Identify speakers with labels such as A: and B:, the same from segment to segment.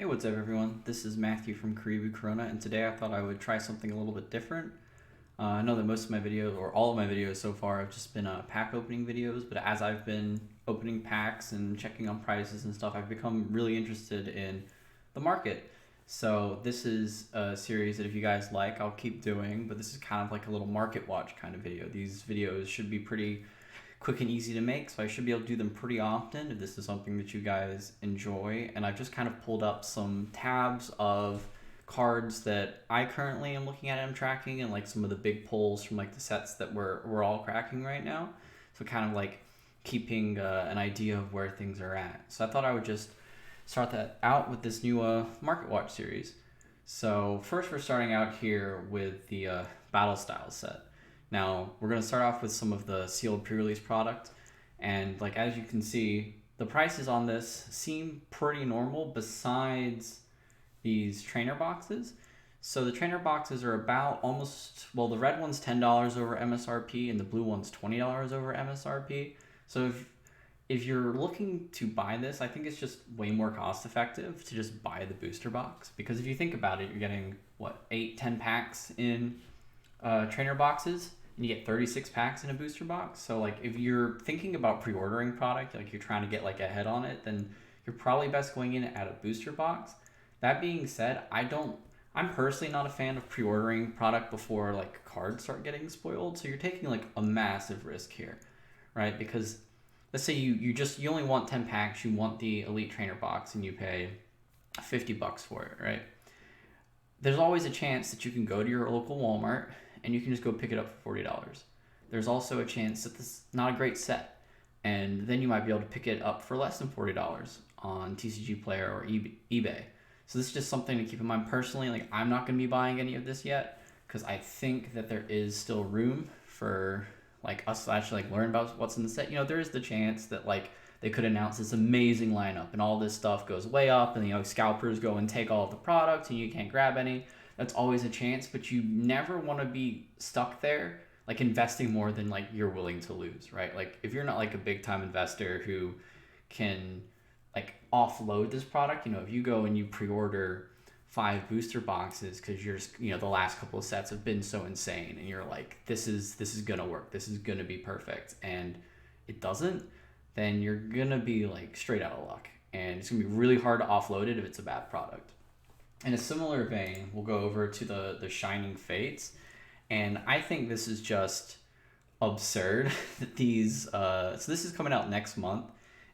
A: Hey, what's up, everyone? This is Matthew from Karibu Corona, and today I thought I would try something a little bit different. I know that most of my videos, or all of my videos so far, have just been pack opening videos, but as I've been opening packs and checking on prices and stuff, I've become really interested in the market. So this is a series that if you guys like, I'll keep doing, but this is kind of like a little market watch kind of video. These videos should be pretty quick and easy to make, so I should be able to do them pretty often if this is something that you guys enjoy. And I've just kind of pulled up some tabs of cards that I currently am looking at and I'm tracking, and like some of the big pulls from like the sets that we're all cracking right now. So kind of like keeping an idea of where things are at. So I thought I would just start that out with this new Market Watch series. So first we're starting out here with the Battle Style set. Now, we're going to start off with some of the sealed pre-release product, and like as you can see, the prices on this seem pretty normal besides these trainer boxes. So the trainer boxes are about almost, well, the red one's $10 over MSRP and the blue one's $20 over MSRP. So if you're looking to buy this, I think it's just way more cost effective to just buy the booster box, because if you think about it, you're getting what, 8-10 packs in trainer boxes, and you get 36 packs in a booster box. So like if you're thinking about pre-ordering product, like you're trying to get like ahead on it, then you're probably best going in at a booster box. That being said, I'm personally not a fan of pre-ordering product before like cards start getting spoiled. So you're taking like a massive risk here, right? Because let's say you only want 10 packs, you want the Elite Trainer box, and you pay $50 for it, right? There's always a chance that you can go to your local Walmart and you can just go pick it up for $40. There's also a chance that this is not a great set, and then you might be able to pick it up for less than $40 on TCG Player or eBay. So this is just something to keep in mind. Personally, like I'm not going to be buying any of this yet because I think that there is still room for like us to actually like learn about what's in the set. You know, there is the chance that like they could announce this amazing lineup and all this stuff goes way up, and scalpers go and take all of the products and you can't grab any. That's always a chance, but you never want to be stuck there like investing more than like you're willing to lose, right? Like if you're not like a big time investor who can like offload this product, if you go and you pre-order 5 booster boxes because you're just, the last couple of sets have been so insane, and you're like, this is gonna work, this is gonna be perfect, and it doesn't, then you're gonna be like straight out of luck, and it's gonna be really hard to offload it if it's a bad product. In a similar vein, we'll go over to the Shining Fates, and I think this is just absurd that these. So this is coming out next month,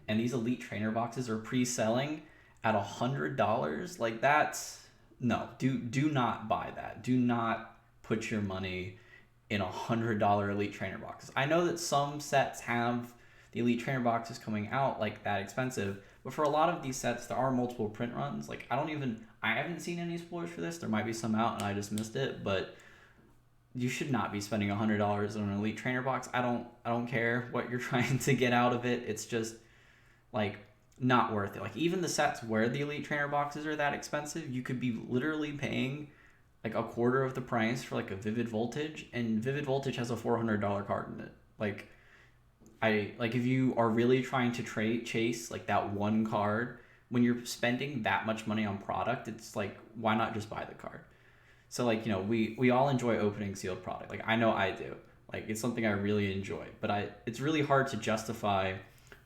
A: and these Elite Trainer boxes are pre-selling at $100. Like that's no. Do not buy that. Do not put your money in $100 Elite Trainer boxes. I know that some sets have the Elite Trainer boxes coming out like that expensive, but for a lot of these sets, there are multiple print runs. Like I haven't seen any spoilers for this. There might be some out and I just missed it, but you should not be spending $100 on an Elite Trainer box. I don't care what you're trying to get out of it. It's just like not worth it. Like even the sets where the Elite Trainer boxes are that expensive, you could be literally paying like a quarter of the price for like a Vivid Voltage, and Vivid Voltage has a $400 card in it. Like if you are really trying to chase like that one card, when you're spending that much money on product, it's like, why not just buy the card? So like, we all enjoy opening sealed product. Like I know I do. Like it's something I really enjoy, but it's really hard to justify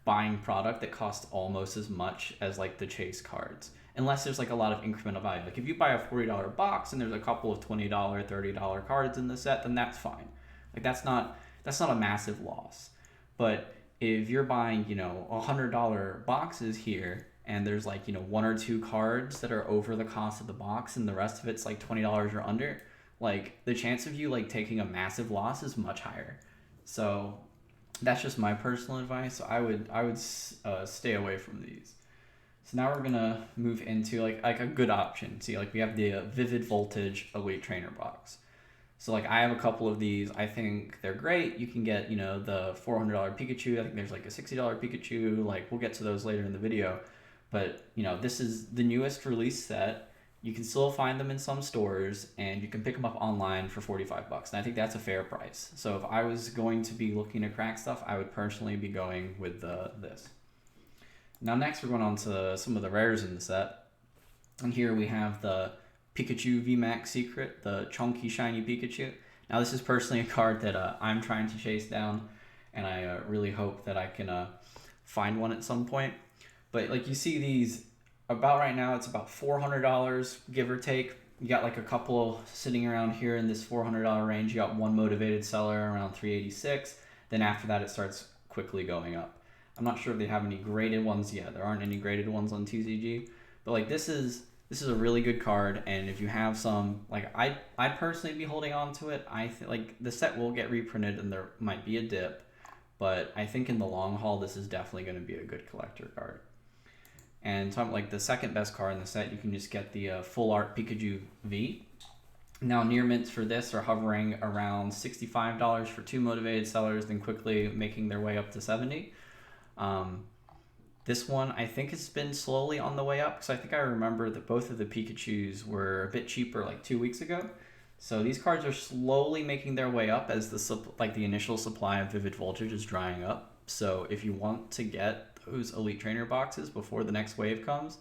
A: buying product that costs almost as much as like the chase cards, unless there's like a lot of incremental value. Like if you buy a $40 box and there's a couple of $20, $30 cards in the set, then that's fine. Like that's not a massive loss. But if you're buying, $100 boxes here, and there's like, one or two cards that are over the cost of the box and the rest of it's like $20 or under, like the chance of you like taking a massive loss is much higher. So that's just my personal advice. So I would stay away from these. So now we're gonna move into like a good option. See, like we have the Vivid Voltage Elite Trainer box. So like I have a couple of these. I think they're great. You can get, the $400 Pikachu. I think there's like a $60 Pikachu. Like we'll get to those later in the video. But, this is the newest release set. You can still find them in some stores, and you can pick them up online for $45. And I think that's a fair price. So if I was going to be looking to crack stuff, I would personally be going with this. Now next we're going on to some of the rares in the set. And here we have the Pikachu VMAX Secret, the chunky shiny Pikachu. Now this is personally a card that I'm trying to chase down, and I really hope that I can find one at some point. But like you see these, about right now it's about $400, give or take. You got like a couple sitting around here in this $400 range. You got one motivated seller around 386. Then after that it starts quickly going up. I'm not sure if they have any graded ones yet. There aren't any graded ones on TCG. But like this is a really good card, and if you have some, like I personally be holding on to it. Like the set will get reprinted and there might be a dip, but I think in the long haul this is definitely going to be a good collector card. And talking like the second best card in the set, you can just get the full art Pikachu V. Now near mints for this are hovering around $65 for two motivated sellers, then quickly making their way up to 70. This one I think has been slowly on the way up, because I think I remember that both of the Pikachus were a bit cheaper like 2 weeks ago. So these cards are slowly making their way up as the initial supply of Vivid Voltage is drying up. So if you want to get those Elite Trainer boxes before the next wave comes,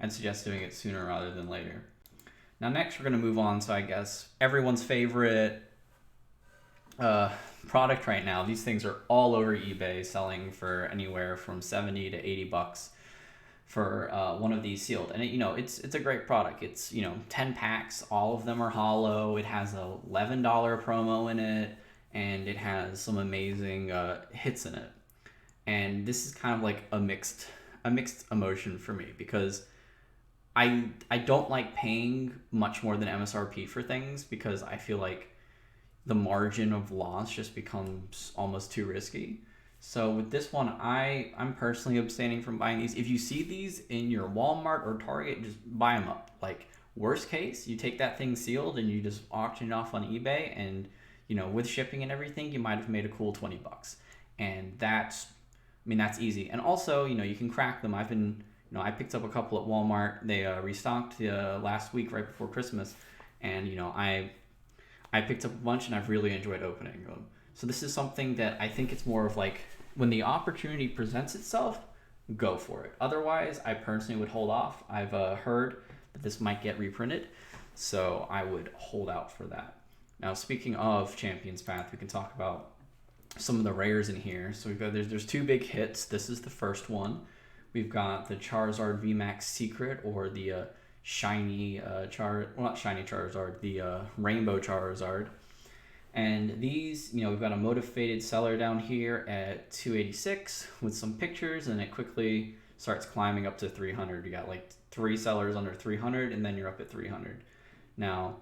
A: I'd suggest doing it sooner rather than later. Now next we're going to move on to, I guess, everyone's favorite product right now. These things are all over eBay, selling for anywhere from 70 to 80 bucks for one of these sealed. And it's a great product. It's 10 packs, all of them are hollow. It has a $11 promo in it, and it has some amazing hits in it. And this is kind of like a mixed emotion for me, because I don't like paying much more than MSRP for things, because I feel like the margin of loss just becomes almost too risky. So with this one, I'm personally abstaining from buying these. If you see these in your Walmart or Target, just buy them up. Like worst case, you take that thing sealed and you just auction it off on eBay, and with shipping and everything, you might have made a cool 20 bucks. And that's easy. And also, you can crack them. I picked up a couple at Walmart. They restocked last week right before Christmas, and I picked up a bunch, and I've really enjoyed opening them. So this is something that I think it's more of like, when the opportunity presents itself, go for it. Otherwise, I personally would hold off. I've heard that this might get reprinted, so I would hold out for that. Now, speaking of Champions Path, we can talk about some of the rares in here. So we've got there's two big hits. This is the first one. We've got the Charizard VMAX Secret, or the shiny not shiny Charizard, the Rainbow Charizard. And these, we've got a motivated seller down here at 286 with some pictures, and it quickly starts climbing up to 300. You got like 3 sellers under 300, and then you're up at 300. Now,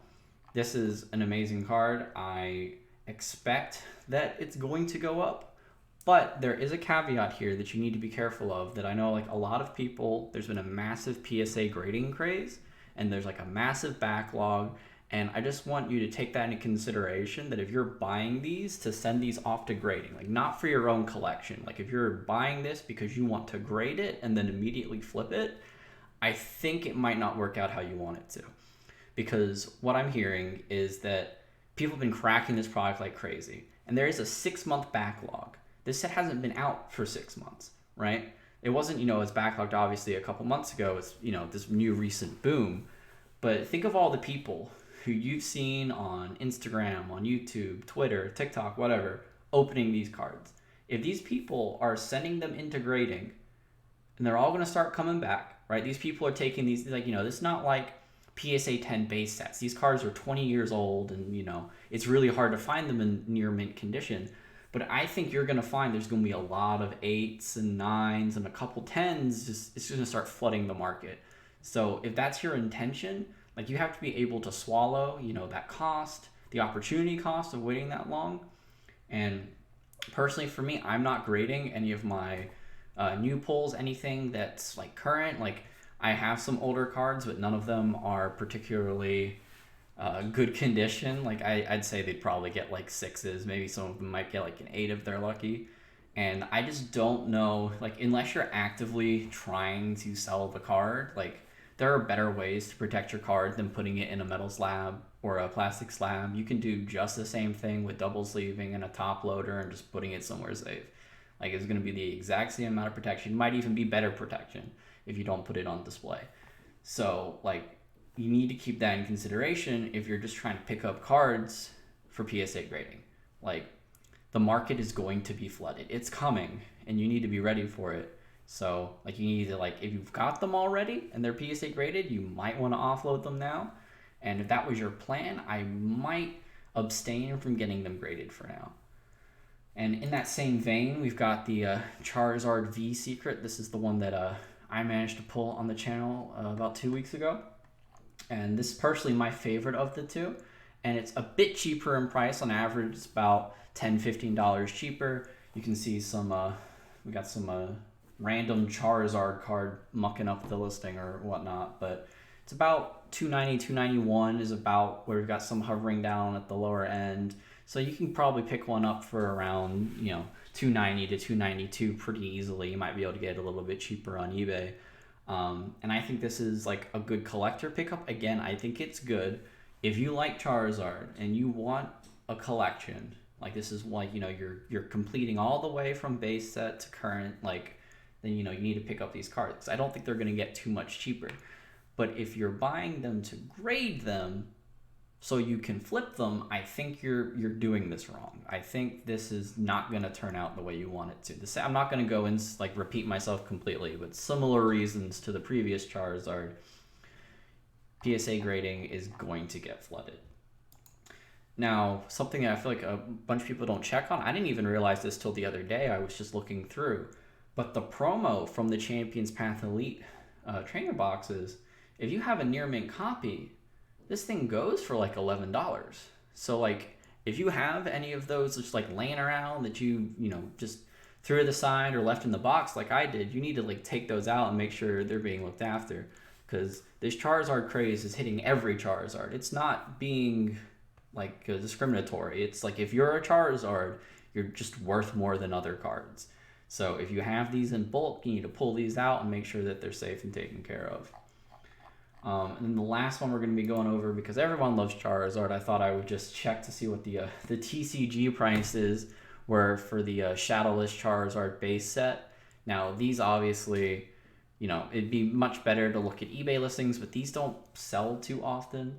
A: this is an amazing card. I expect that it's going to go up, but there is a caveat here that you need to be careful of, that I know like a lot of people, there's been a massive PSA grading craze, and there's like a massive backlog. And I just want you to take that into consideration, that if you're buying these, to send these off to grading, like not for your own collection. Like if you're buying this because you want to grade it and then immediately flip it, I think it might not work out how you want it to. Because what I'm hearing is that people have been cracking this product like crazy, and there is a 6-month backlog. This set hasn't been out for 6 months, right? It wasn't, it's backlogged obviously a couple months ago. It's, this new recent boom. But think of all the people who you've seen on Instagram, on YouTube, Twitter, TikTok, whatever, opening these cards. If these people are sending them into grading, and they're all going to start coming back, right? These people are taking these, like, this is not like PSA 10 base sets. These cards are 20 years old, and, it's really hard to find them in near mint condition. But I think you're going to find there's going to be a lot of 8s and 9s and a couple 10s. It's going to start flooding the market. So if that's your intention, like, you have to be able to swallow, that cost, the opportunity cost of waiting that long. And personally, for me, I'm not grading any of my new pulls, anything that's like current. Like, I have some older cards, but none of them are particularly good condition. Like, I'd say they'd probably get like 6s. Maybe some of them might get like an 8 if they're lucky. And I just don't know, like, unless you're actively trying to sell the card, like, there are better ways to protect your card than putting it in a metal slab or a plastic slab. You can do just the same thing with double sleeving and a top loader and just putting it somewhere safe. Like, it's going to be the exact same amount of protection. It might even be better protection if you don't put it on display. So like you need to keep that in consideration if you're just trying to pick up cards for PSA grading. Like the market is going to be flooded. It's coming and you need to be ready for it. So like you need to, like, if you've got them already and they're PSA graded, you might want to offload them now. And if that was your plan, I might abstain from getting them graded for now. And in that same vein, we've got the Charizard V Secret. This is the one that I managed to pull on the channel about 2 weeks ago. And this is personally my favorite of the two. And it's a bit cheaper in price. On average, it's about $10, $15 cheaper. You can see some, we got some random Charizard card mucking up the listing or whatnot. But it's about $290, $291 is about where we've got some hovering down at the lower end. So you can probably pick one up for around, you know, $290 to $292 pretty easily. You might be able to get it a little bit cheaper on eBay. And I think this is like a good collector pickup. Again, I think it's good if you like Charizard and you want a collection. Like this is like, you know, you're completing all the way from base set to current, like, then, you know, you need to pick up these cards. I don't think they're going to get too much cheaper. But if you're buying them to grade them so you can flip them, I think you're doing this wrong. I think this is not going to turn out the way you want it to. I'm not going to go and like repeat myself completely, but similar reasons to the previous Charizard, PSA grading is going to get flooded. Now, something that I feel like a bunch of people don't check on, I didn't even realize this till the other day. I was just looking through. But the promo from the Champions Path Elite trainer boxes, if you have a near mint copy, this thing goes for like $11. So like if you have any of those just like laying around that you know, just threw to the side or left in the box like I did, you need to like take those out and make sure they're being looked after, because this Charizard craze is hitting every Charizard. It's not being like discriminatory. It's like if you're a Charizard, you're just worth more than other cards. So if you have these in bulk, you need to pull these out and make sure that they're safe and taken care of. And then the last one we're going to be going over, because everyone loves Charizard, I thought I would just check to see what the TCG prices were for the Shadowless Charizard base set. Now, these obviously, you know, it'd be much better to look at eBay listings, but these don't sell too often.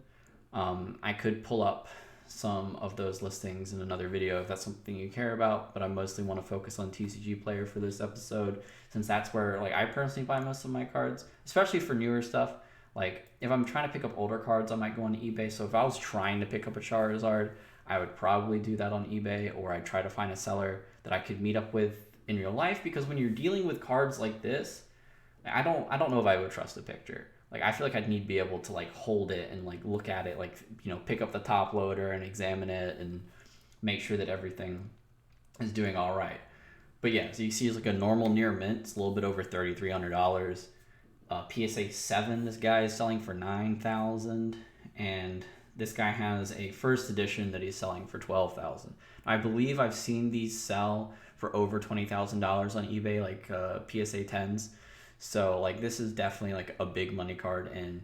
A: I could pull up some of those listings in another video if that's something you care about, but I mostly want to focus on TCG Player for this episode, since that's where like I personally buy most of my cards, especially for newer stuff. Like, if I'm trying to pick up older cards, I might go on eBay. So if I was trying to pick up a Charizard, I would probably do that on eBay, or I'd try to find a seller that I could meet up with in real life. Because when you're dealing with cards like this, I don't know if I would trust a picture. Like, I feel like I'd need to be able to, like, hold it and, like, look at it, like, you know, pick up the top loader and examine it and make sure that everything is doing all right. But yeah, so you see it's like a normal near mint. It's a little bit over $3,300. PSA 7, this guy is selling for $9,000, and this guy has a first edition that he's selling for $12,000. I believe I've seen these sell for over $20,000 on eBay, like PSA 10s. So like this is definitely like a big money card, and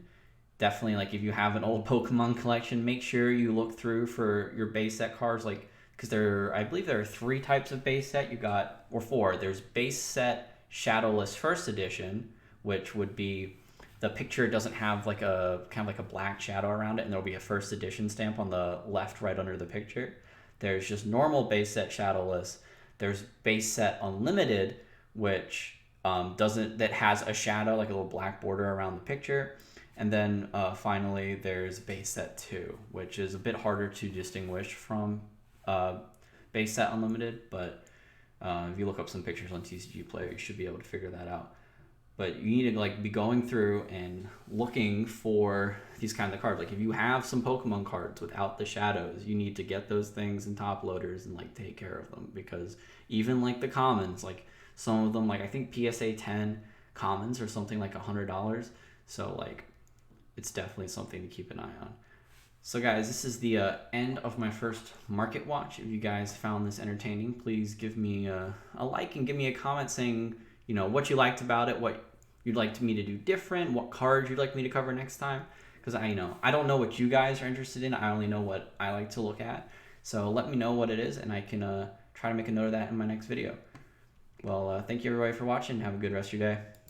A: definitely like if you have an old Pokemon collection, make sure you look through for your base set cards, like, because I believe there are 3 types of base set. You got, or 4. There's base set Shadowless first edition, which would be the picture doesn't have like a kind of like a black shadow around it, and there'll be a first edition stamp on the left right under the picture. There's just normal base set Shadowless. There's base set Unlimited, which that has a shadow, like a little black border around the picture. And then finally there's base set 2, which is a bit harder to distinguish from base set Unlimited, but if you look up some pictures on TCG Player, you should be able to figure that out. But you need to like be going through and looking for these kinds of cards. Like if you have some Pokemon cards without the shadows, you need to get those things in top loaders and like take care of them, because even like the commons, like some of them, like I think PSA 10 commons are something like $100. So like it's definitely something to keep an eye on. So guys, this is the end of my first market watch. If you guys found this entertaining, please give me a like and give me a comment saying, you know, what you liked about it, what you'd like me to do different, what cards you'd like me to cover next time. Because I don't know what you guys are interested in. I only know what I like to look at. So let me know what it is, and I can try to make a note of that in my next video. Well, thank you everybody for watching. Have a good rest of your day.